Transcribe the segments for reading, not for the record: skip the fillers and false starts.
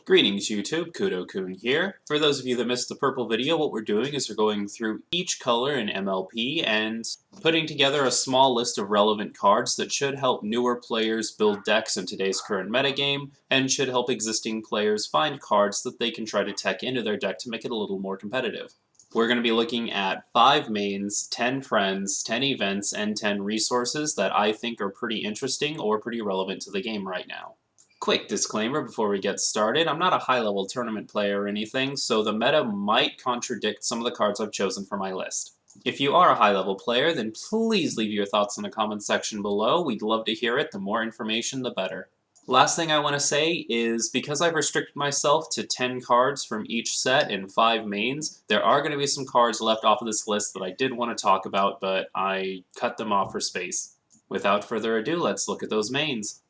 Greetings YouTube, Kudou here. For those of you that missed the purple video, what we're doing is we're going through each color in MLP and putting together a small list of relevant cards that should help newer players build decks in today's current metagame, and should help existing players find cards that they can try to tech into their deck to make it a little more competitive. We're going to be looking at 5 mains, 10 friends, 10 events, and 10 resources that I think are pretty interesting or pretty relevant to the game right now. Quick disclaimer before we get started, I'm not a high-level tournament player or anything, so the meta might contradict some of the cards I've chosen for my list. If you are a high-level player, then please leave your thoughts in the comments section below. We'd love to hear it. The more information, the better. Last thing I want to say is, because I've restricted myself to 10 cards from each set and 5 mains, there are going to be some cards left off of this list that I did want to talk about, but I cut them off for space. Without further ado, let's look at those mains.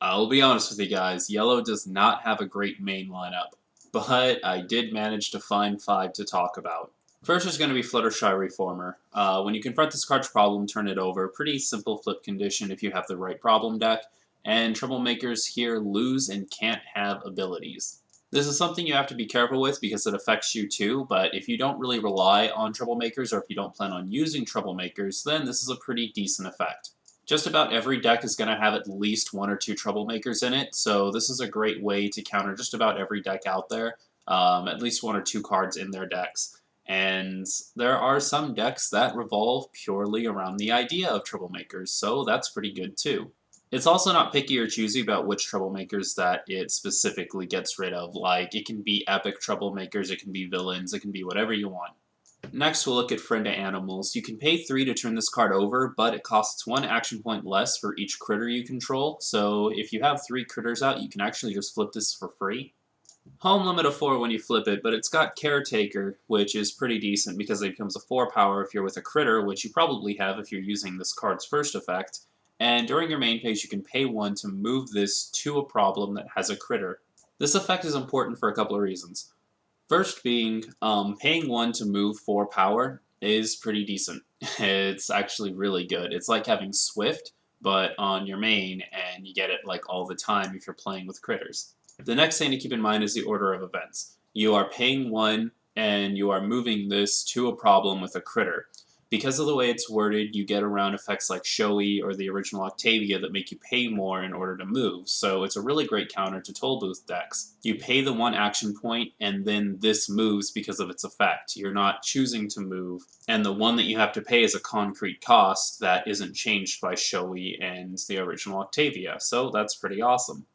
I'll be honest with you guys, yellow does not have a great main lineup, but I did manage to find 5 to talk about. First is going to be Fluttershy Reformer. When you confront this card's problem, turn it over. Pretty simple flip condition if you have the right problem deck, and troublemakers here lose and can't have abilities. This is something you have to be careful with because it affects you too, but if you don't really rely on troublemakers, or if you don't plan on using troublemakers, then this is a pretty decent effect. Just about every deck is going to have at least 1 or 2 troublemakers in it, so this is a great way to counter just about every deck out there, at least 1 or 2 cards in their decks. And there are some decks that revolve purely around the idea of troublemakers, so that's pretty good too. It's also not picky or choosy about which troublemakers that it specifically gets rid of. Like, it can be epic troublemakers, it can be villains, it can be whatever you want. Next, we'll look at Friend to Animals. You can pay 3 to turn this card over, but it costs 1 action point less for each critter you control, so if you have 3 critters out, you can actually just flip this for free. Home limit of 4 when you flip it, but it's got Caretaker, which is pretty decent because it becomes a 4 power if you're with a critter, which you probably have if you're using this card's first effect, and during your main phase you can pay 1 to move this to a problem that has a critter. This effect is important for a couple of reasons. First being, paying 1 to move 4 power is pretty decent. It's actually really good. It's like having Swift, but on your main, and you get it like all the time if you're playing with critters. The next thing to keep in mind is the order of events. You are paying 1, and you are moving this to a problem with a critter. Because of the way it's worded, you get around effects like Showy or the original Octavia that make you pay more in order to move, so it's a really great counter to Toll Booth decks. You pay the 1 action point, and then this moves because of its effect. You're not choosing to move, and the 1 that you have to pay is a concrete cost that isn't changed by Showy and the original Octavia, so that's pretty awesome.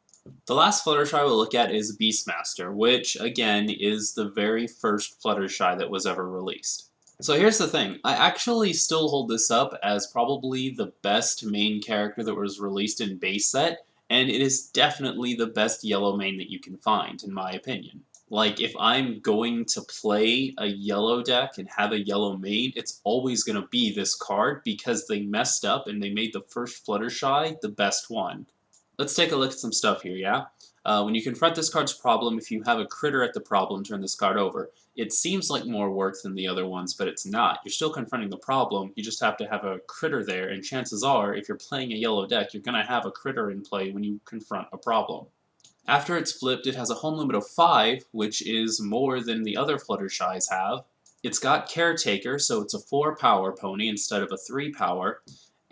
The last Fluttershy we'll look at is Beastmaster, which, again, is the very first Fluttershy that was ever released. So here's the thing, I actually still hold this up as probably the best main character that was released in base set, and it is definitely the best yellow main that you can find, in my opinion. Like, if I'm going to play a yellow deck and have a yellow main, it's always going to be this card because they messed up and they made the first Fluttershy the best one. Let's take a look at some stuff here, yeah? When you confront this card's problem, if you have a critter at the problem, turn this card over. It seems like more work than the other ones, but it's not. You're still confronting the problem, you just have to have a critter there, and chances are, if you're playing a yellow deck, you're going to have a critter in play when you confront a problem. After it's flipped, it has a home limit of 5, which is more than the other Fluttershys have. It's got Caretaker, so it's a 4 power pony instead of a 3 power.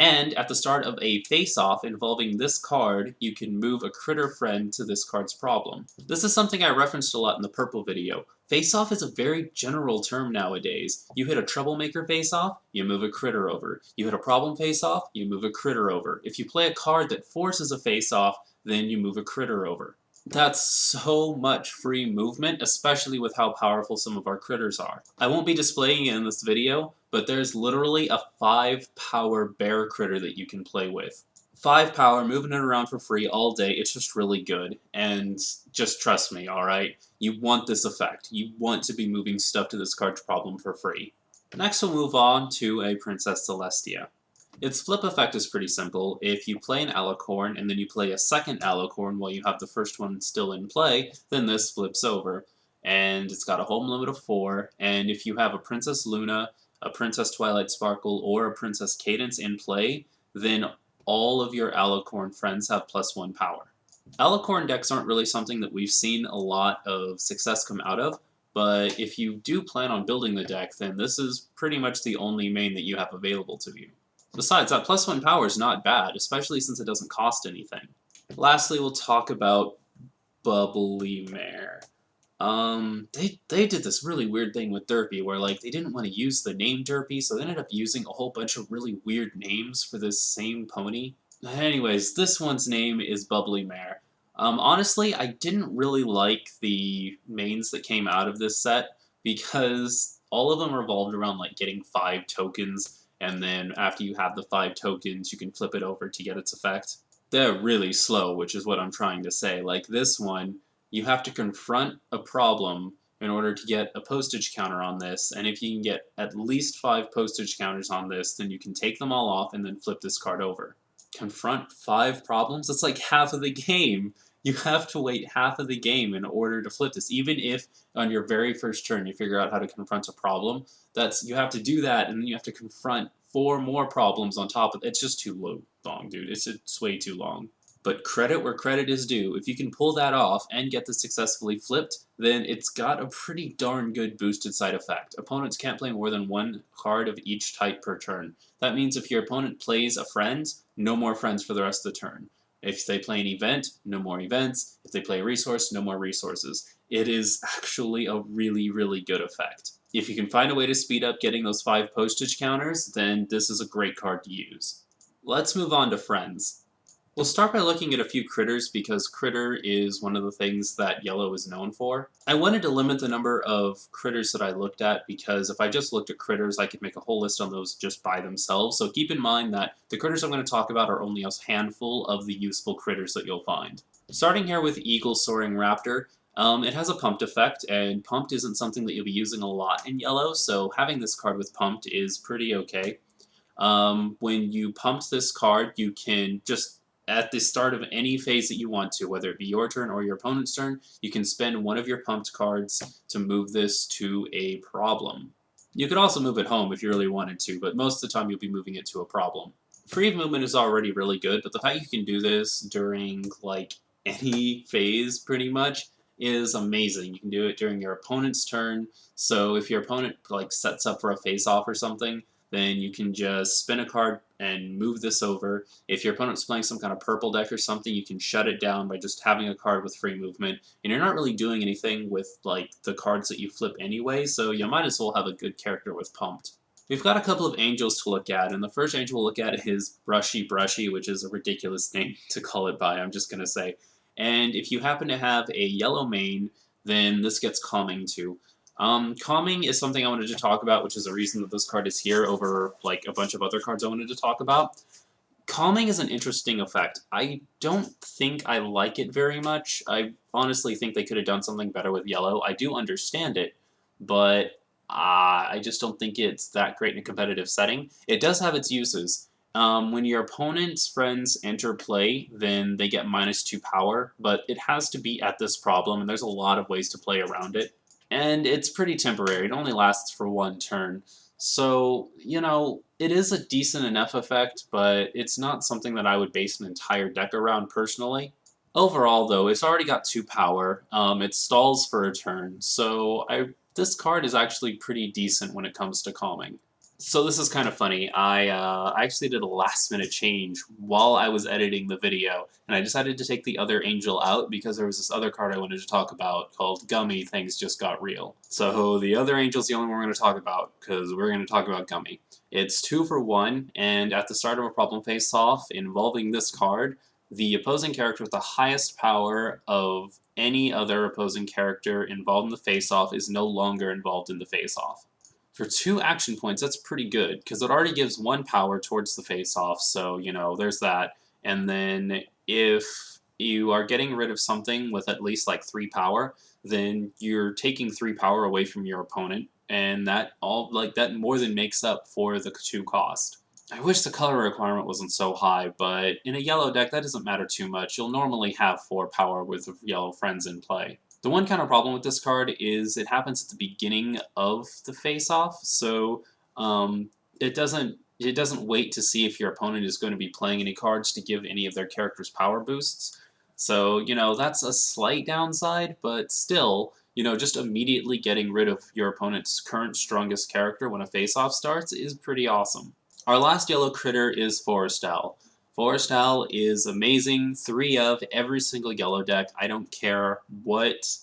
And at the start of a face-off involving this card, you can move a critter friend to this card's problem. This is something I referenced a lot in the purple video. Face-off is a very general term nowadays. You hit a troublemaker face-off, you move a critter over. You hit a problem face-off, you move a critter over. If you play a card that forces a face-off, then you move a critter over. That's so much free movement, especially with how powerful some of our critters are. I won't be displaying it in this video, but there's literally a 5 power bear critter that you can play with. 5 power, moving it around for free all day, it's just really good, and just trust me, alright? You want this effect. You want to be moving stuff to this card's problem for free. Next we'll move on to a Princess Celestia. Its flip effect is pretty simple. If you play an Alicorn and then you play a second Alicorn while you have the first one still in play, then this flips over. And it's got a home limit of 4, and if you have a Princess Luna, a Princess Twilight Sparkle, or a Princess Cadence in play, then all of your Alicorn friends have +1 power. Alicorn decks aren't really something that we've seen a lot of success come out of, but if you do plan on building the deck, then this is pretty much the only main that you have available to you. Besides, that +1 power is not bad, especially since it doesn't cost anything. Lastly, we'll talk about Bubbly Mare. They did this really weird thing with Derpy where, like, they didn't want to use the name Derpy, so they ended up using a whole bunch of really weird names for this same pony. Anyways, this one's name is Bubbly Mare. Honestly, I didn't really like the mains that came out of this set because all of them revolved around, like, getting 5 tokens, and then after you have the 5 tokens, you can flip it over to get its effect. They're really slow, which is what I'm trying to say. Like this one, you have to confront a problem in order to get a postage counter on this, and if you can get at least 5 postage counters on this, then you can take them all off and then flip this card over. Confront 5 problems? That's like half of the game! You have to wait half of the game in order to flip this, even if on your very first turn you figure out how to confront a problem. You have to do that, and then you have to confront 4 more problems on top of it. It's just too long, dude. It's way too long. But credit where credit is due. If you can pull that off and get this successfully flipped, then it's got a pretty darn good boosted side effect. Opponents can't play more than 1 card of each type per turn. That means if your opponent plays a friend, no more friends for the rest of the turn. If they play an event, no more events. If they play a resource, no more resources. It is actually a really, really good effect. If you can find a way to speed up getting those 5 postage counters, then this is a great card to use. Let's move on to friends. We'll start by looking at a few critters because critter is one of the things that yellow is known for. I wanted to limit the number of critters that I looked at because if I just looked at critters, I could make a whole list on those just by themselves. So keep in mind that the critters I'm going to talk about are only a handful of the useful critters that you'll find. Starting here with Eagle Soaring Raptor. It has a pumped effect, and pumped isn't something that you'll be using a lot in yellow, so having this card with pumped is pretty okay. When you pump this card, you can just at the start of any phase that you want to, whether it be your turn or your opponent's turn, you can spend one of your pumped cards to move this to a problem. You could also move it home if you really wanted to, but most of the time you'll be moving it to a problem. Free movement is already really good, but the fact you can do this during, like, any phase, pretty much, is amazing. You can do it during your opponent's turn, so if your opponent, like, sets up for a face-off or something, then you can just spin a card and move this over. If your opponent's playing some kind of purple deck or something, you can shut it down by just having a card with free movement. And you're not really doing anything with, like, the cards that you flip anyway, so you might as well have a good character with pumped. We've got a couple of angels to look at, and the first angel we'll look at is Brushy, which is a ridiculous name to call it by, I'm just going to say. And if you happen to have a yellow main, then this gets Calming too. Calming is something I wanted to talk about, which is the reason that this card is here over, like, a bunch of other cards I wanted to talk about. Calming is an interesting effect. I don't think I like it very much. I honestly think they could have done something better with yellow. I do understand it, but I just don't think it's that great in a competitive setting. It does have its uses. When your opponent's friends enter play, then they get -2 power, but it has to be at this problem, and there's a lot of ways to play around it. And it's pretty temporary. It only lasts for 1 turn. So, you know, it is a decent enough effect, but it's not something that I would base an entire deck around personally. Overall, though, it's already got 2 power. It stalls for a turn, so this card is actually pretty decent when it comes to Calming. So this is kind of funny. I actually did a last-minute change while I was editing the video, and I decided to take the other angel out because there was this other card I wanted to talk about called Gummy, Things Just Got Real. So the other angel's the only one we're going to talk about, because we're going to talk about Gummy. It's 2 for 1, and at the start of a problem face-off involving this card, the opposing character with the highest power of any other opposing character involved in the face-off is no longer involved in the face-off. For 2 action points, that's pretty good, because it already gives 1 power towards the face-off, so, you know, there's that. And then if you are getting rid of something with at least, like, 3 power, then you're taking 3 power away from your opponent, and that more than makes up for the 2 cost. I wish the color requirement wasn't so high, but in a yellow deck, that doesn't matter too much. You'll normally have 4 power with yellow friends in play. The one kind of problem with this card is it happens at the beginning of the face-off, so it doesn't wait to see if your opponent is going to be playing any cards to give any of their characters power boosts. So, that's a slight downside, but still, just immediately getting rid of your opponent's current strongest character when a face-off starts is pretty awesome. Our last yellow critter is Forest Owl. Forest Owl is amazing, 3 of every single yellow deck. I don't care what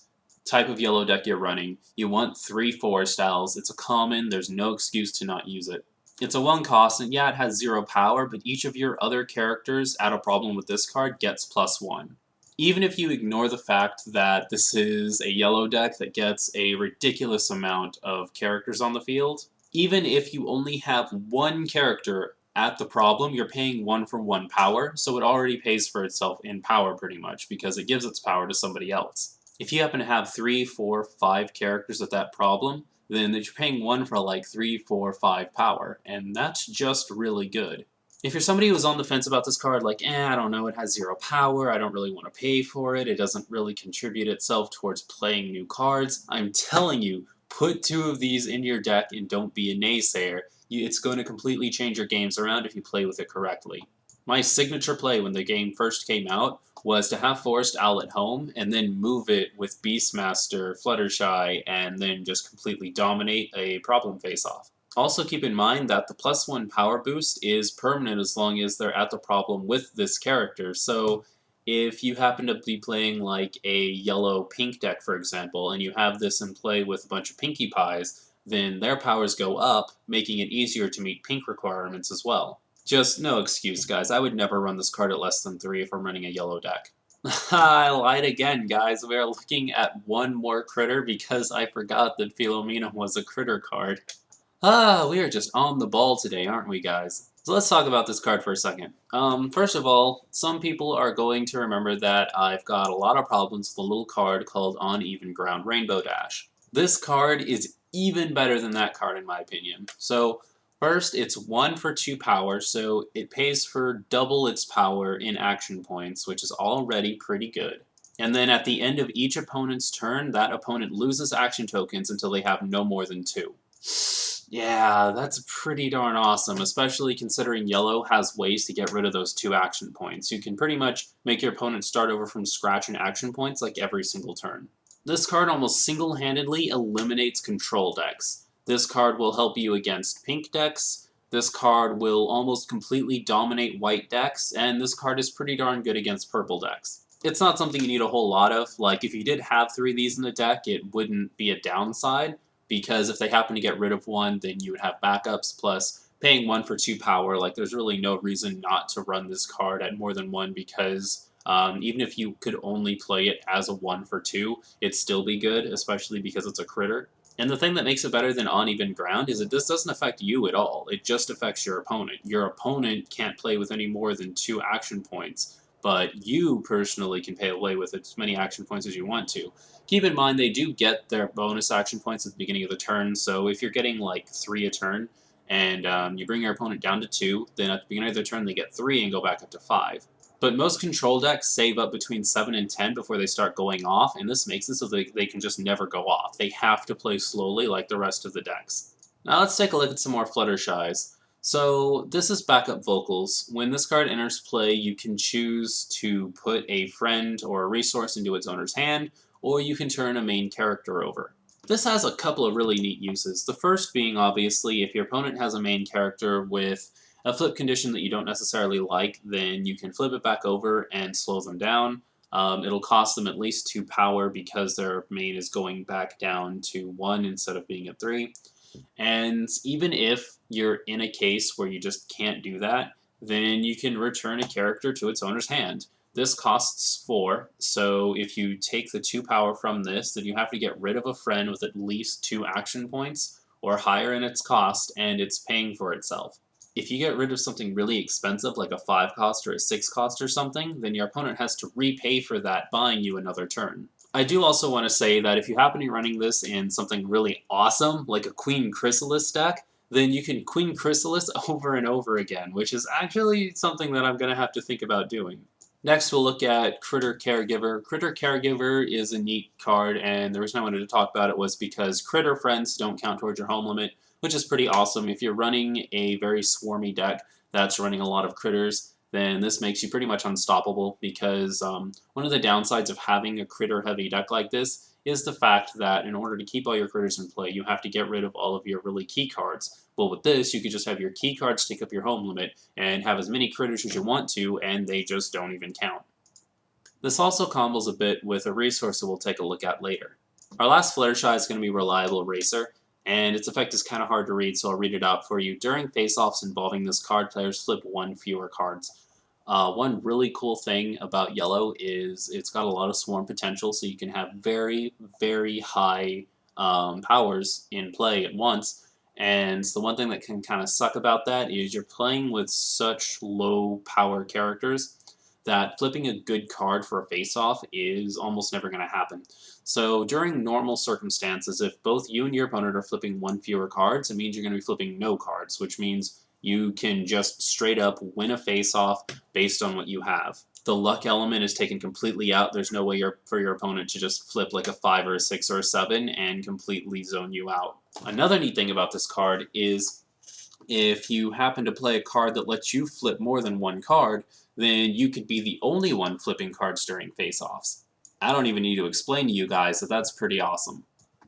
type of yellow deck you're running. You want 3 Forest Owls. It's a common, there's no excuse to not use it. It's a 1 cost, and yeah, it has 0 power, but each of your other characters at a problem with this card gets +1. Even if you ignore the fact that this is a yellow deck that gets a ridiculous amount of characters on the field, even if you only have 1 character at the problem, you're paying 1 for 1 power, so it already pays for itself in power pretty much, because it gives its power to somebody else. If you happen to have 3, 4, 5 characters at that problem, then you're paying 1 for like 3, 4, 5 power, and that's just really good. If you're somebody who's on the fence about this card, like, I don't know, it has 0 power, I don't really want to pay for it, it doesn't really contribute itself towards playing new cards, I'm telling you, put 2 of these in your deck and don't be a naysayer. It's going to completely change your games around if you play with it correctly. My signature play when the game first came out was to have Forest Owl at home and then move it with Beastmaster, Fluttershy, and then just completely dominate a problem face-off. Also keep in mind that the +1 power boost is permanent as long as they're at the problem with this character, so if you happen to be playing like a yellow-pink deck, for example, and you have this in play with a bunch of Pinkie Pies, then their powers go up, making it easier to meet pink requirements as well. Just no excuse, guys. I would never run this card at less than 3 if I'm running a yellow deck. I lied again, guys. We are looking at 1 more critter because I forgot that Philomena was a critter card. We are just on the ball today, aren't we, guys? So let's talk about this card for a second. First of all, some people are going to remember that I've got a lot of problems with a little card called On Even Ground Rainbow Dash. This card is even better than that card in my opinion. So first, it's 1 for 2 power, so it pays for double its power in action points, which is already pretty good. And then at the end of each opponent's turn, that opponent loses action tokens until they have no more than 2. Yeah, that's pretty darn awesome, especially considering yellow has ways to get rid of those 2 action points. You can pretty much make your opponent start over from scratch in action points like every single turn. This card almost single-handedly eliminates control decks. This card will help you against pink decks, this card will almost completely dominate white decks, and this card is pretty darn good against purple decks. It's not something you need a whole lot of, like if you did have 3 of these in the deck, it wouldn't be a downside, because if they happen to get rid of 1, then you would have backups, plus paying 1 for 2 power, like there's really no reason not to run this card at more than 1 because even if you could only play it as a 1 for 2, it'd still be good, especially because it's a critter. And the thing that makes it better than On Even Ground is that this doesn't affect you at all, it just affects your opponent. Your opponent can't play with any more than 2 action points, but you personally can play with as many action points as you want to. Keep in mind they do get their bonus action points at the beginning of the turn, so if you're getting like 3 a turn, and you bring your opponent down to 2, then at the beginning of their turn they get 3 and go back up to 5. But most control decks save up between 7 and 10 before they start going off, and this makes it so they can just never go off. They have to play slowly like the rest of the decks. Now let's take a look at some more Fluttershies. So this is backup vocals. When this card enters play, you can choose to put a friend or a resource into its owner's hand, or you can turn a main character over. This has a couple of really neat uses. The first being, obviously, if your opponent has a main character with a flip condition that you don't necessarily like, then you can flip it back over and slow them down. It'll cost them at least 2 power because their main is going back down to 1 instead of being at 3. And even if you're in a case where you just can't do that, then you can return a character to its owner's hand. This costs 4, so if you take the 2 power from this, then you have to get rid of a friend with at least 2 action points, or higher in its cost, and it's paying for itself. If you get rid of something really expensive, like a 5 cost or a 6 cost or something, then your opponent has to repay for that, buying you another turn. I do also want to say that if you happen to be running this in something really awesome, like a Queen Chrysalis deck, then you can Queen Chrysalis over and over again, which is actually something that I'm going to have to think about doing. Next, we'll look at Critter Caregiver. Critter Caregiver is a neat card, and the reason I wanted to talk about it was because Critter Friends don't count towards your home limit, which is pretty awesome. If you're running a very swarmy deck that's running a lot of critters, then this makes you pretty much unstoppable because one of the downsides of having a critter-heavy deck like this is the fact that in order to keep all your critters in play, you have to get rid of all of your really key cards. Well, with this, you could just have your key cards take up your home limit and have as many critters as you want to, and they just don't even count. This also combos a bit with a resource that we'll take a look at later. Our last Fluttershy is going to be Reliable Racer, and its effect is kind of hard to read, so I'll read it out for you. During face-offs involving this card, players flip one fewer cards. One really cool thing about yellow is it's got a lot of swarm potential, so you can have very, very high powers in play at once. And the one thing that can kind of suck about that is you're playing with such low power characters that flipping a good card for a face-off is almost never going to happen. So during normal circumstances, if both you and your opponent are flipping one fewer cards, it means you're going to be flipping no cards, which means you can just straight up win a face-off based on what you have. The luck element is taken completely out. There's no way for your opponent to just flip like a 5 or a 6 or a 7 and completely zone you out. Another neat thing about this card is if you happen to play a card that lets you flip more than one card, then you could be the only one flipping cards during face-offs. I don't even need to explain to you guys that that's pretty awesome.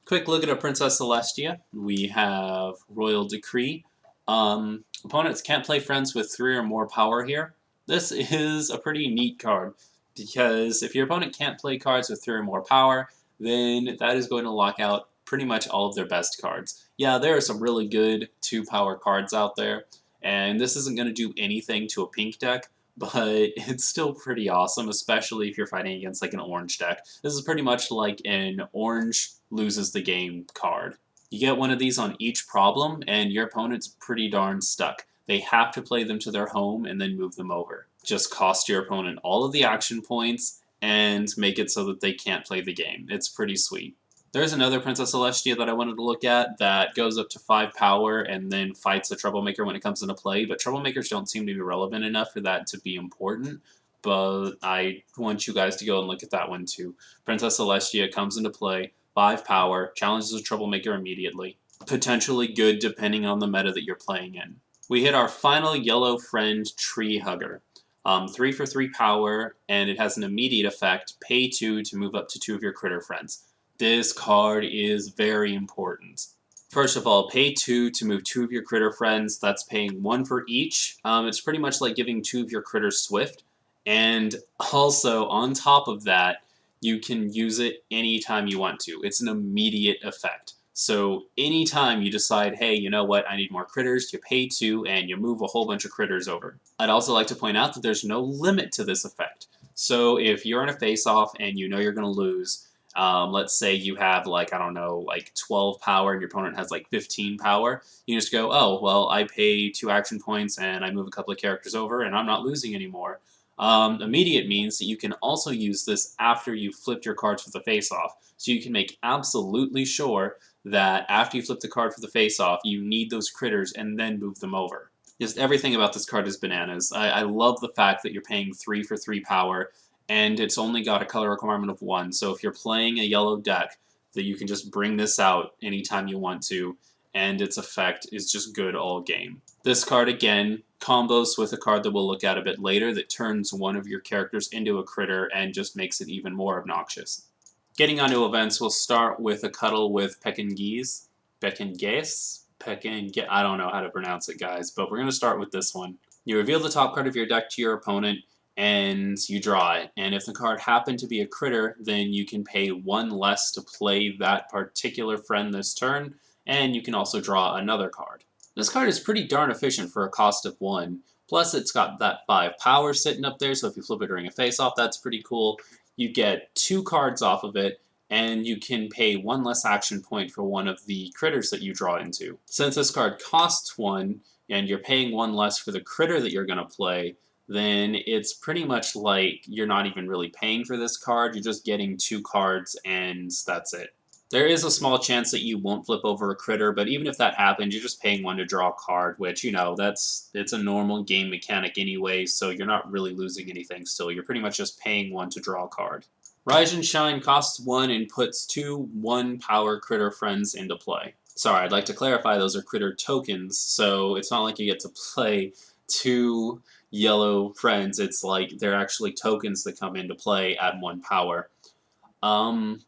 Quick look at a Princess Celestia. We have Royal Decree. Opponents can't play friends with 3 or more power here. This is a pretty neat card, because if your opponent can't play cards with 3 or more power, then that is going to lock out pretty much all of their best cards. Yeah, there are some really good 2-power cards out there, and this isn't going to do anything to a pink deck, but it's still pretty awesome, especially if you're fighting against like an orange deck. This is pretty much like an orange loses the game card. You get one of these on each problem, and your opponent's pretty darn stuck. They have to play them to their home and then move them over. Just cost your opponent all of the action points and make it so that they can't play the game. It's pretty sweet. There's another Princess Celestia that I wanted to look at that goes up to 5 power and then fights a Troublemaker when it comes into play, but Troublemakers don't seem to be relevant enough for that to be important, but I want you guys to go and look at that one too. Princess Celestia comes into play, 5 power, challenges a Troublemaker immediately. Potentially good depending on the meta that you're playing in. We hit our final yellow friend, Tree Hugger. 3 for 3 power, and it has an immediate effect, pay 2 to move up to 2 of your critter friends. This card is very important. First of all, pay 2 to move 2 of your critter friends. That's paying 1 for each. It's pretty much like giving 2 of your critters Swift. And also, on top of that, you can use it anytime you want to. It's an immediate effect. So anytime you decide, hey, you know what, I need more critters, you pay 2 and you move a whole bunch of critters over. I'd also like to point out that there's no limit to this effect. So if you're in a face-off and you know you're going to lose, let's say you have like, I don't know, like 12 power and your opponent has like 15 power, you just go, oh, well, I pay 2 action points and I move a couple of characters over and I'm not losing anymore. Immediate means that you can also use this after you've flipped your cards for the face-off. So you can make absolutely sure that after you flip the card for the face-off, you need those critters and then move them over. Just everything about this card is bananas. I love the fact that you're paying 3 for 3 power, and it's only got a color requirement of 1. So if you're playing a yellow deck, that you can just bring this out anytime you want to, and its effect is just good all game. This card, again, combos with a card that we'll look at a bit later that turns one of your characters into a critter and just makes it even more obnoxious. Getting onto events, we'll start with a cuddle with Pekingese. I don't know how to pronounce it, guys, but we're going to start with this one. You reveal the top card of your deck to your opponent, and you draw it. And if the card happened to be a critter, then you can pay 1 less to play that particular friend this turn, and you can also draw another card. This card is pretty darn efficient for a cost of 1. Plus, it's got that 5 power sitting up there, so if you flip it during a face-off, that's pretty cool. You get 2 cards off of it, and you can pay 1 less action point for one of the critters that you draw into. Since this card costs 1, and you're paying 1 less for the critter that you're going to play, then it's pretty much like you're not even really paying for this card, you're just getting 2 cards, and that's it. There is a small chance that you won't flip over a critter, but even if that happens, you're just paying 1 to draw a card, which, you know, it's a normal game mechanic anyway, so you're not really losing anything still. You're pretty much just paying 1 to draw a card. Rise and Shine costs 1 and puts 2 1-power critter friends into play. Sorry, I'd like to clarify those are critter tokens, so it's not like you get to play 2 yellow friends, it's like they're actually tokens that come into play at 1 power.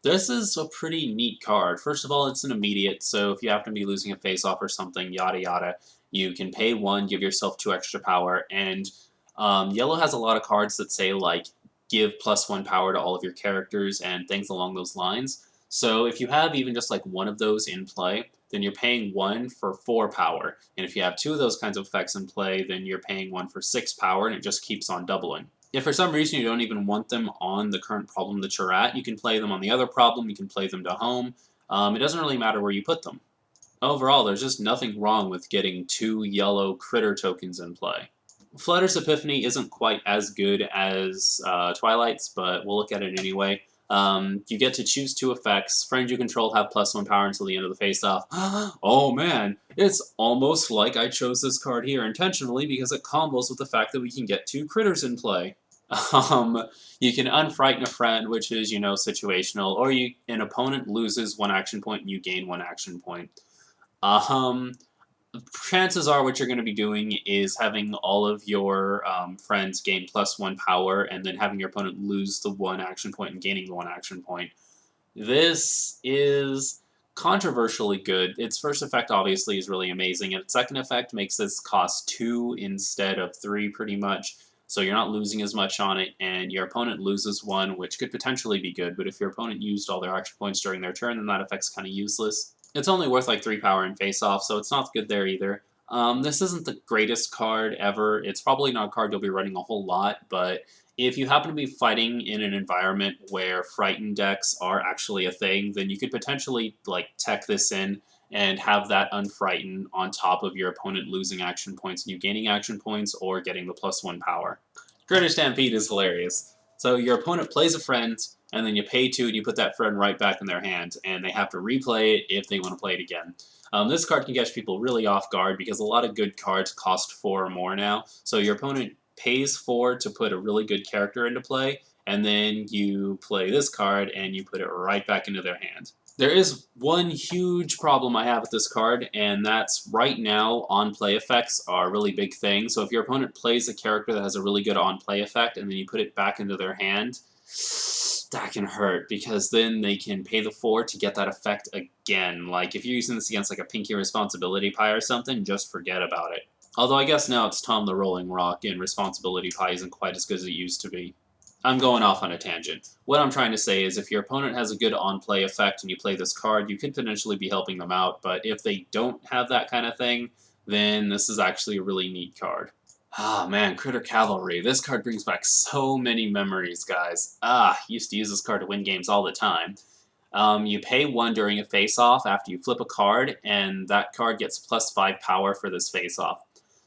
This is a pretty neat card. First of all, it's an immediate, so if you happen to be losing a face-off or something, yada yada, you can pay 1, give yourself 2 extra power, and yellow has a lot of cards that say, like, give +1 power to all of your characters and things along those lines. So if you have even just like one of those in play, then you're paying 1 for 4 power. And if you have 2 of those kinds of effects in play, then you're paying 1 for 6 power, and it just keeps on doubling. If for some reason you don't even want them on the current problem that you're at, you can play them on the other problem, you can play them to home. It doesn't really matter where you put them. Overall, there's just nothing wrong with getting 2 yellow critter tokens in play. Flutter's Epiphany isn't quite as good as Twilight's, but we'll look at it anyway. You get to choose 2 effects. Friends you control have +1 power until the end of the face-off. Oh man, it's almost like I chose this card here intentionally because it combos with the fact that we can get 2 critters in play. You can unfrighten a friend, which is, situational, or an opponent loses 1 action point and you gain 1 action point. Chances are what you're going to be doing is having all of your friends gain +1 power and then having your opponent lose the 1 action point and gaining the 1 action point. This is controversially good. Its first effect obviously is really amazing, and its second effect makes this cost 2 instead of 3 pretty much, so you're not losing as much on it, and your opponent loses 1, which could potentially be good, but if your opponent used all their action points during their turn, then that effect's kind of useless. It's only worth like 3 power in face-off, so it's not good there either. This isn't the greatest card ever. It's probably not a card you'll be running a whole lot, but if you happen to be fighting in an environment where Frightened decks are actually a thing, then you could potentially like tech this in and have that Unfrighten on top of your opponent losing action points and you gaining action points or getting the +1 power. Critter Stampede is hilarious. So your opponent plays a friend, and then you pay 2 and you put that friend right back in their hand, and they have to replay it if they want to play it again. This card can catch people really off guard because a lot of good cards cost 4 or more now, so your opponent pays 4 to put a really good character into play, and then you play this card and you put it right back into their hand. There is one huge problem I have with this card, and that's right now on-play effects are a really big thing. So if your opponent plays a character that has a really good on-play effect and then you put it back into their hand, that can hurt because then they can pay the 4 to get that effect again. Like if you're using this against like a Pinky Responsibility Pie or something, just forget about it. Although I guess now it's Tom the Rolling Rock and Responsibility Pie isn't quite as good as it used to be. I'm going off on a tangent. What I'm trying to say is if your opponent has a good on-play effect and you play this card, you could potentially be helping them out, but if they don't have that kind of thing, then this is actually a really neat card. Ah, man, Critter Cavalry. This card brings back so many memories, guys. Used to use this card to win games all the time. You pay 1 during a face-off after you flip a card, and that card gets +5 power for this face-off.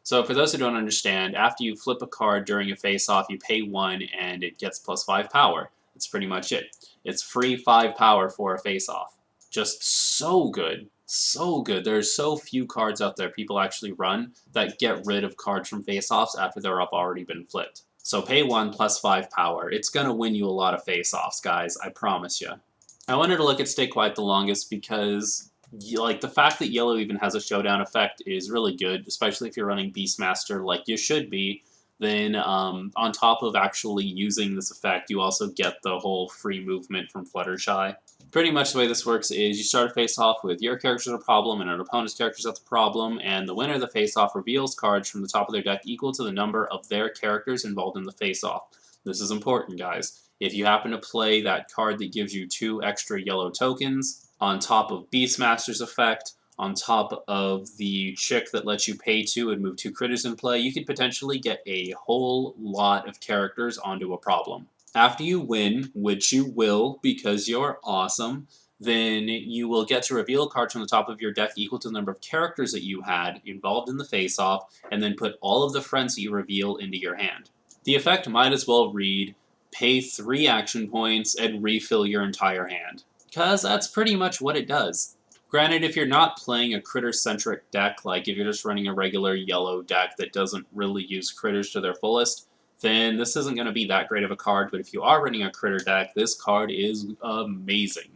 So for those who don't understand, after you flip a card during a face-off, you pay 1 and it gets +5 power. That's pretty much it. It's free 5 power for a face-off. Just so good. So good. There's so few cards out there people actually run that get rid of cards from face-offs after they're already been flipped. So pay 1 +5 power. It's going to win you a lot of face-offs, guys. I promise you. I wanted to look at Stay Quiet the longest because like the fact that yellow even has a showdown effect is really good, especially if you're running Beastmaster like you should be. Then on top of actually using this effect, you also get the whole free movement from Fluttershy. Pretty much the way this works is you start a face-off with your character's a problem and an opponent's character's at the problem, and the winner of the face-off reveals cards from the top of their deck equal to the number of their characters involved in the face-off. This is important, guys. If you happen to play that card that gives you 2 extra yellow tokens, on top of Beastmaster's effect, on top of the chick that lets you pay 2 and move 2 critters in play, you could potentially get a whole lot of characters onto a problem. After you win, which you will because you're awesome, then you will get to reveal cards from the top of your deck equal to the number of characters that you had involved in the face-off, and then put all of the friends that you reveal into your hand. The effect might as well read, pay 3 action points and refill your entire hand, because that's pretty much what it does. Granted, if you're not playing a critter-centric deck, like if you're just running a regular yellow deck that doesn't really use critters to their fullest, then this isn't going to be that great of a card, but if you are running a critter deck, this card is amazing.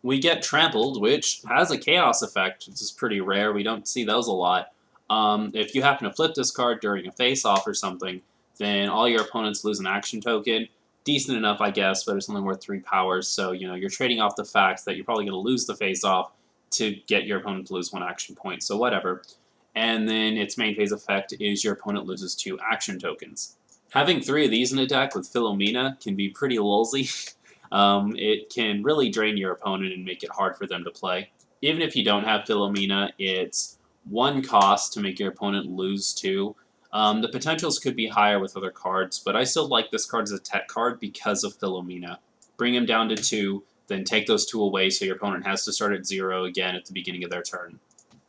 We get Trampled, which has a chaos effect, which is pretty rare. We don't see those a lot. If you happen to flip this card during a face-off or something, then all your opponents lose an action token. Decent enough, I guess, but it's only worth 3 powers, so you're trading off the fact that you're probably going to lose the face-off to get your opponent to lose 1 action point, so whatever. And then its main phase effect is your opponent loses 2 action tokens. Having 3 of these in a deck with Philomena can be pretty lulzy. It can really drain your opponent and make it hard for them to play. Even if you don't have Philomena, it's 1 cost to make your opponent lose 2. The potentials could be higher with other cards, but I still like this card as a tech card because of Philomena. Bring him down to 2, then take those 2 away so your opponent has to start at 0 again at the beginning of their turn.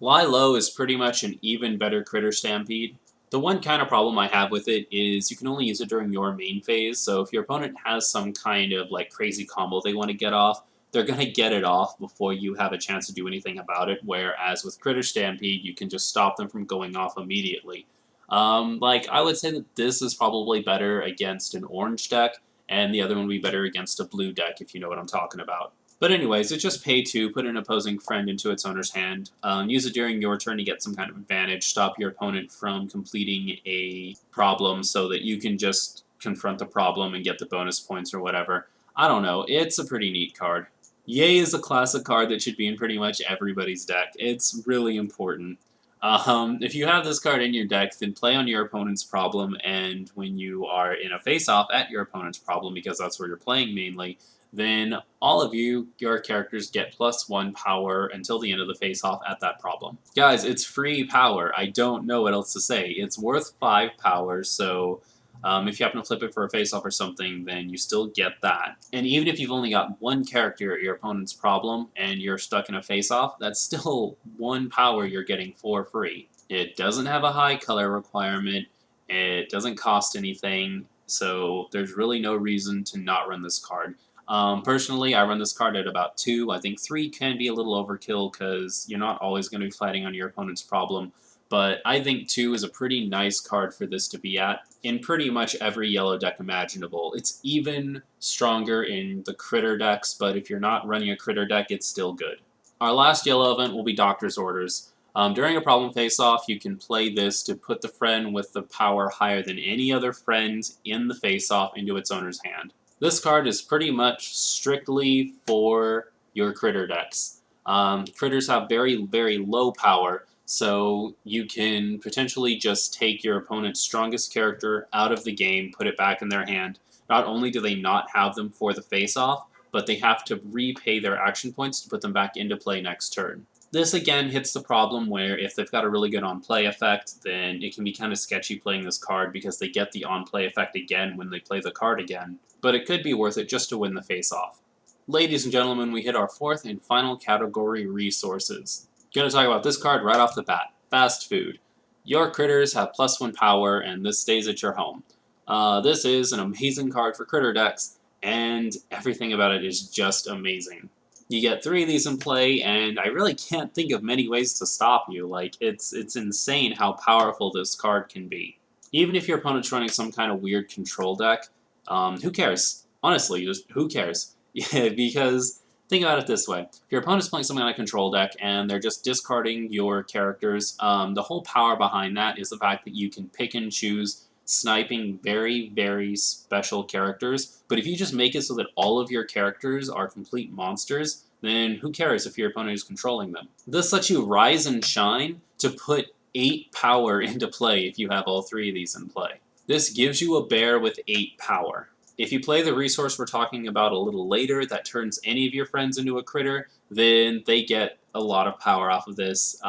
Lie Low is pretty much an even better Critter Stampede. The one kind of problem I have with it is you can only use it during your main phase, so if your opponent has some kind of like crazy combo they want to get off, they're going to get it off before you have a chance to do anything about it, whereas with Critter Stampede you can just stop them from going off immediately. I would say that this is probably better against an orange deck, and the other one would be better against a blue deck, if you know what I'm talking about. But anyways, it's just pay 2, put an opposing friend into its owner's hand, use it during your turn to get some kind of advantage, stop your opponent from completing a problem so that you can just confront the problem and get the bonus points or whatever. I don't know, it's a pretty neat card. Yay is a classic card that should be in pretty much everybody's deck. It's really important. If you have this card in your deck, then play on your opponent's problem, and when you are in a face-off at your opponent's problem, because that's where you're playing mainly, then all of your characters get +1 power until the end of the face-off at that problem. Guys, it's free power. I don't know what else to say. It's worth 5 power, so if you happen to flip it for a face-off or something, then you still get that. And even if you've only got 1 character at your opponent's problem and you're stuck in a face-off, that's still 1 power you're getting for free. It doesn't have a high color requirement, it doesn't cost anything, so there's really no reason to not run this card. Personally, I run this card at about 2. I think 3 can be a little overkill because you're not always going to be fighting on your opponent's problem. But I think 2 is a pretty nice card for this to be at in pretty much every yellow deck imaginable. It's even stronger in the critter decks, but if you're not running a critter deck, it's still good. Our last yellow event will be Doctor's Orders. During a problem face-off, you can play this to put the friend with the power higher than any other friend in the face-off into its owner's hand. This card is pretty much strictly for your critter decks. Critters have very, very low power, so you can potentially just take your opponent's strongest character out of the game, put it back in their hand. Not only do they not have them for the face-off, but they have to repay their action points to put them back into play next turn. This again hits the problem where if they've got a really good on-play effect, then it can be kind of sketchy playing this card because they get the on-play effect again when they play the card again. But it could be worth it just to win the face-off. Ladies and gentlemen, we hit our 4th and final category, resources. Gonna talk about this card right off the bat, Fast Food. Your critters have +1 power and this stays at your home. This is an amazing card for critter decks, and everything about it is just amazing. You get 3 of these in play, and I really can't think of many ways to stop you. Like, it's insane how powerful this card can be. Even if your opponent's running some kind of weird control deck, who cares? Honestly, just who cares? Yeah, because think about it this way. If your opponent's playing something on a control deck and they're just discarding your characters, the whole power behind that is the fact that you can pick and choose sniping very, very special characters. But if you just make it so that all of your characters are complete monsters, then who cares if your opponent is controlling them? This lets you rise and shine to put 8 power into play if you have all 3 of these in play. This gives you a bear with 8 power. If you play the resource we're talking about a little later that turns any of your friends into a critter, then they get a lot of power off of this.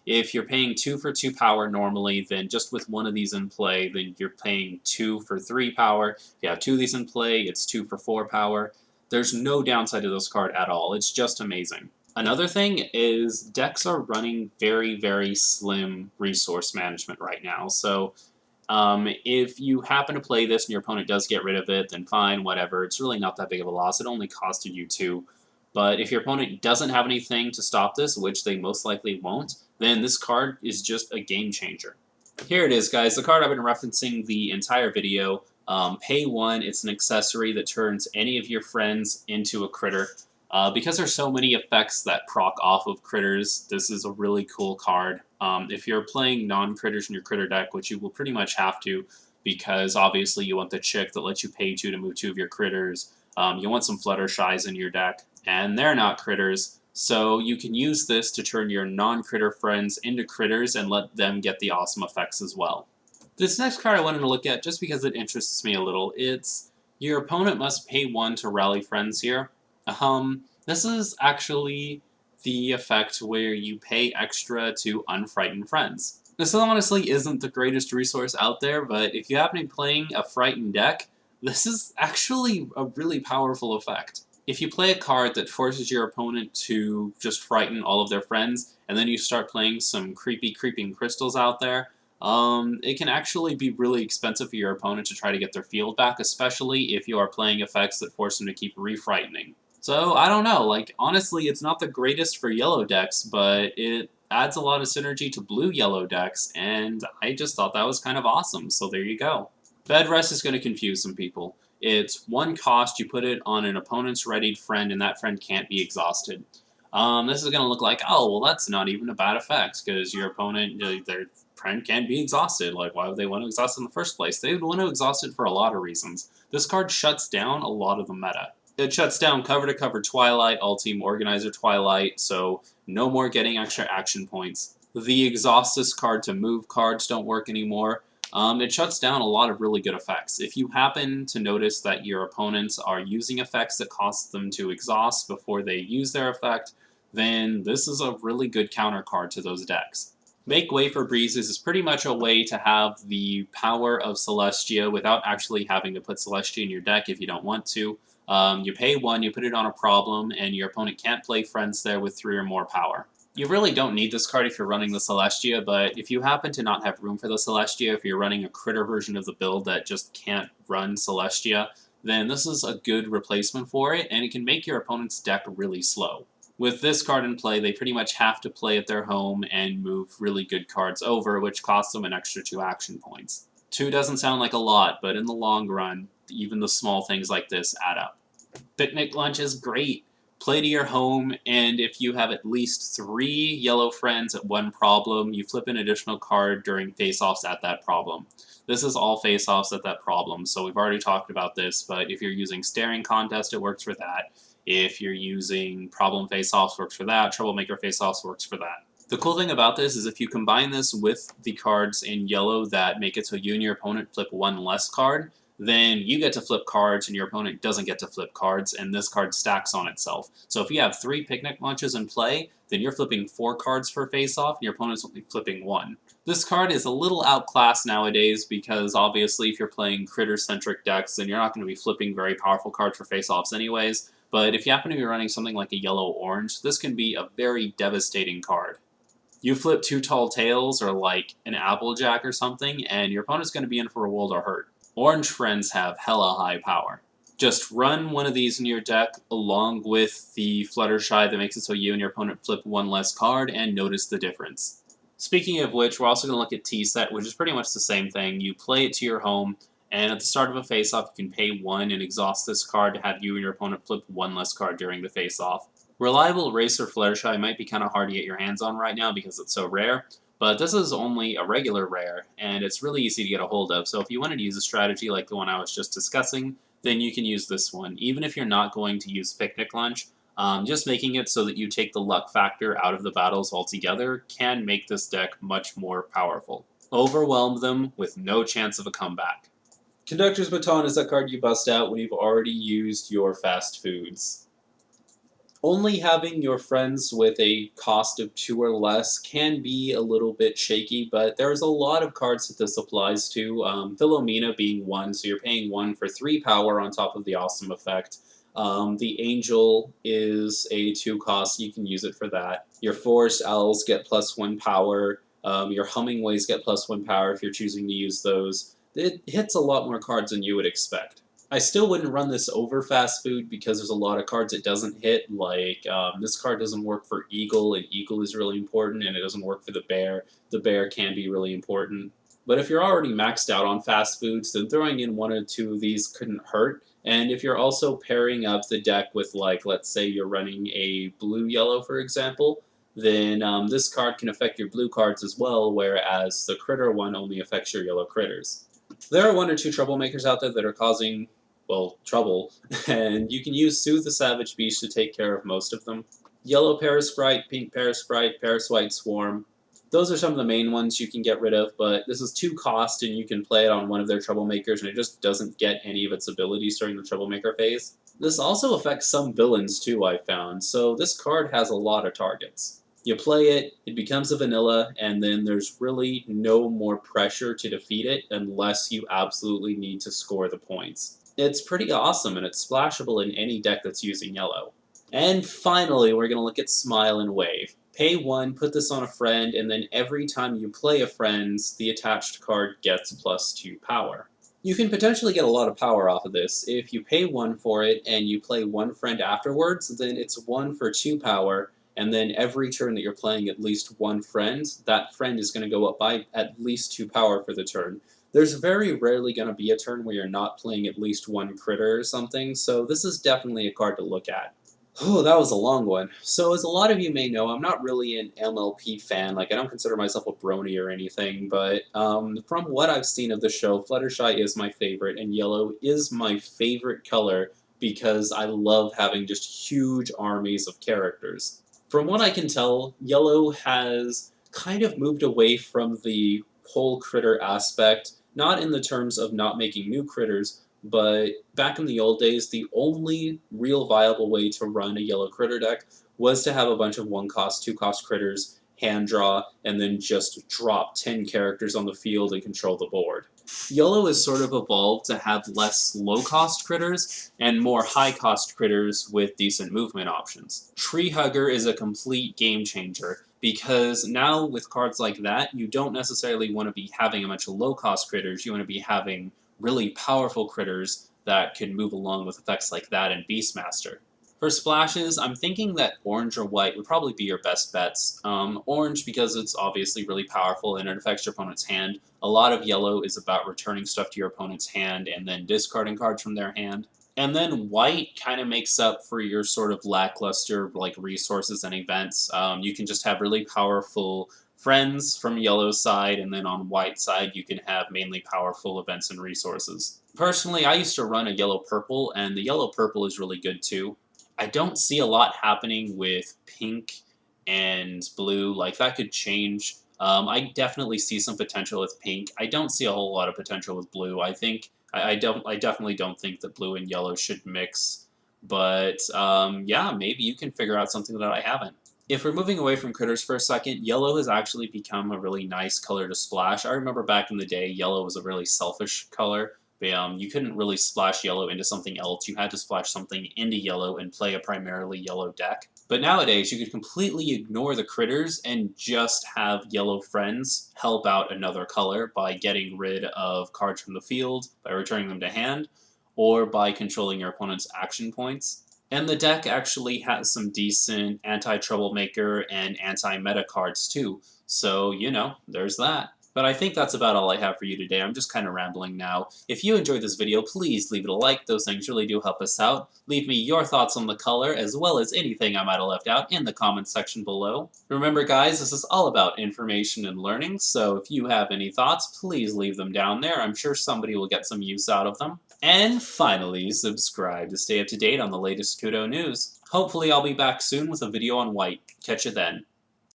If you're paying 2 for 2 power normally, then just with 1 of these in play, then you're paying 2 for 3 power. If you have 2 of these in play, it's 2 for 4 power. There's no downside to this card at all. It's just amazing. Another thing is decks are running very, very slim resource management right now. So if you happen to play this and your opponent does get rid of it, then fine, whatever. It's really not that big of a loss. It only costed you 2. But if your opponent doesn't have anything to stop this, which they most likely won't, then this card is just a game changer. Here it is, guys. The card I've been referencing the entire video. Pay 1. It's an accessory that turns any of your friends into a critter. Because there's so many effects that proc off of critters, this is a really cool card. If you're playing non-critters in your critter deck, which you will pretty much have to, because obviously you want the chick that lets you pay 2 to move 2 of your critters. You want some Fluttershys in your deck, and they're not critters, so you can use this to turn your non-critter friends into critters and let them get the awesome effects as well. This next card I wanted to look at just because it interests me a little. It's your opponent must pay 1 to rally friends here. This is actually the effect where you pay extra to unfrighten friends. This honestly isn't the greatest resource out there, but if you happen to be playing a frightened deck, this is actually a really powerful effect. If you play a card that forces your opponent to just frighten all of their friends, and then you start playing some creeping crystals out there, it can actually be really expensive for your opponent to try to get their field back, especially if you are playing effects that force them to keep refrightening. So, I don't know, like, honestly, it's not the greatest for yellow decks, but it adds a lot of synergy to blue-yellow decks, and I just thought that was kind of awesome, so there you go. Bed Rest is going to confuse some people. It's 1 cost, you put it on an opponent's readied friend, and that friend can't be exhausted. This is going to look like, oh, well, that's not even a bad effect, because your opponent, their friend can't be exhausted. Like, why would they want to exhaust it in the first place? They would want to exhaust it for a lot of reasons. This card shuts down a lot of the meta. It shuts down cover-to-cover Twilight, all-team Organizer Twilight, so no more getting extra action points. The Exhaust this card to move cards don't work anymore. It shuts down a lot of really good effects. If you happen to notice that your opponents are using effects that cost them to exhaust before they use their effect, then this is a really good counter card to those decks. Make Way for Breezes is pretty much a way to have the power of Celestia without actually having to put Celestia in your deck if you don't want to. You pay 1, you put it on a problem, and your opponent can't play friends there with 3 or more power. You really don't need this card if you're running the Celestia, but if you happen to not have room for the Celestia, if you're running a critter version of the build that just can't run Celestia, then this is a good replacement for it, and it can make your opponent's deck really slow. With this card in play, they pretty much have to play at their home and move really good cards over, which costs them an extra 2 action points. 2 doesn't sound like a lot, but in the long run, even the small things like this add up. Picnic Lunch is great. Play to your home, and if you have at least 3 yellow friends at 1 problem, you flip an additional card during face-offs at that problem. This is all face-offs at that problem, so we've already talked about this, but if you're using Staring Contest, it works for that. If you're using Problem Face-Offs, works for that. Troublemaker Face-Offs works for that. The cool thing about this is if you combine this with the cards in yellow that make it so you and your opponent flip 1 less card, then you get to flip cards and your opponent doesn't get to flip cards, and this card stacks on itself. So if you have 3 Picnic Lunches in play, then you're flipping 4 cards for face-off, and your opponent's only flipping 1. This card is a little outclassed nowadays because obviously if you're playing critter-centric decks, then you're not going to be flipping very powerful cards for face-offs anyways, but if you happen to be running something like a yellow-orange, this can be a very devastating card. You flip 2 Tall Tales or like an Applejack or something, and your opponent's going to be in for a world of hurt. Orange friends have hella high power. Just run one of these in your deck along with the Fluttershy that makes it so you and your opponent flip 1 less card and notice the difference. Speaking of which, we're also going to look at T-Set, which is pretty much the same thing. You play it to your home, and at the start of a face-off, you can pay 1 and exhaust this card to have you and your opponent flip 1 less card during the face-off. Reliable Racer Fluttershy might be kind of hard to get your hands on right now because it's so rare, but this is only a regular rare, and it's really easy to get a hold of, so if you wanted to use a strategy like the one I was just discussing, then you can use this one. Even if you're not going to use Picnic Lunch, just making it so that you take the luck factor out of the battles altogether can make this deck much more powerful. Overwhelm them with no chance of a comeback. Conductors Baton is that card you bust out when you've already used your fast foods. Only having your friends with a cost of 2 or less can be a little bit shaky, but there's a lot of cards that this applies to. Philomena being 1, so you're paying 1 for 3 power on top of the awesome effect. The Angel is a 2 cost, you can use it for that. Your Forest Owls get +1 power. Your Hummingways get +1 power if you're choosing to use those. It hits a lot more cards than you would expect. I still wouldn't run this over fast food because there's a lot of cards it doesn't hit, like this card doesn't work for Eagle, and Eagle is really important, and it doesn't work for the Bear. The Bear can be really important. But if you're already maxed out on fast foods, then throwing in 1 or 2 of these couldn't hurt. And if you're also pairing up the deck with, like, let's say you're running a blue-yellow, for example, then this card can affect your blue cards as well, whereas the critter one only affects your yellow critters. There are one or two troublemakers out there that are causing, well, trouble, and you can use Soothe the Savage Beast to take care of most of them. Yellow Parasprite, Pink Parasprite, Paraswite Swarm. Those are some of the main ones you can get rid of, but this is 2 cost and you can play it on one of their troublemakers and it just doesn't get any of its abilities during the troublemaker phase. This also affects some villains too, I found, so this card has a lot of targets. You play it, it becomes a vanilla, and then there's really no more pressure to defeat it unless you absolutely need to score the points. It's pretty awesome and it's splashable in any deck that's using yellow. And finally, we're going to look at Smile and Wave. Pay 1, put this on a friend, and then every time you play a friend's, the attached card gets +2 power. You can potentially get a lot of power off of this. If you pay 1 for it and you play 1 friend afterwards, then it's 1 for 2 power, and then every turn that you're playing at least 1 friend, that friend is going to go up by at least 2 power for the turn. There's very rarely going to be a turn where you're not playing at least 1 critter or something, so this is definitely a card to look at. Oh, that was a long one. So as a lot of you may know, I'm not really an MLP fan. Like, I don't consider myself a brony or anything, but from what I've seen of the show, Fluttershy is my favorite, and yellow is my favorite color because I love having just huge armies of characters. From what I can tell, yellow has kind of moved away from the whole critter aspect, not in the terms of not making new critters, but back in the old days, the only real viable way to run a yellow critter deck was to have a bunch of 1-cost, 2-cost critters, hand draw, and then just drop 10 characters on the field and control the board. Yellow has sort of evolved to have less low-cost critters and more high-cost critters with decent movement options. Tree Hugger is a complete game changer, because now with cards like that, you don't necessarily want to be having a bunch of low-cost critters, you want to be having really powerful critters that can move along with effects like that in Beastmaster. For splashes, I'm thinking that orange or white would probably be your best bets. Orange because it's obviously really powerful and it affects your opponent's hand. A lot of yellow is about returning stuff to your opponent's hand and then discarding cards from their hand. And then white kind of makes up for your sort of lackluster like resources and events. You can just have really powerful friends from yellow's side, and then on white side you can have mainly powerful events and resources. Personally, I used to run a yellow-purple, and the yellow-purple is really good too. I don't see a lot happening with pink and blue, like that could change. I definitely see some potential with pink. I don't see a whole lot of potential with blue. I definitely don't think that blue and yellow should mix, but yeah, maybe you can figure out something that I haven't. If we're moving away from critters for a second, yellow has actually become a really nice color to splash. I remember back in the day, yellow was a really selfish color. You couldn't really splash yellow into something else. You had to splash something into yellow and play a primarily yellow deck. But nowadays, you could completely ignore the critters and just have yellow friends help out another color by getting rid of cards from the field, by returning them to hand, or by controlling your opponent's action points. And the deck actually has some decent anti-troublemaker and anti-meta cards too, so, you know, there's that. But I think that's about all I have for you today. I'm just kind of rambling now. If you enjoyed this video, please leave it a like. Those things really do help us out. Leave me your thoughts on the color, as well as anything I might have left out in the comments section below. Remember guys, this is all about information and learning, so if you have any thoughts, please leave them down there. I'm sure somebody will get some use out of them. And finally, subscribe to stay up to date on the latest Kudou news. Hopefully I'll be back soon with a video on white. Catch you then.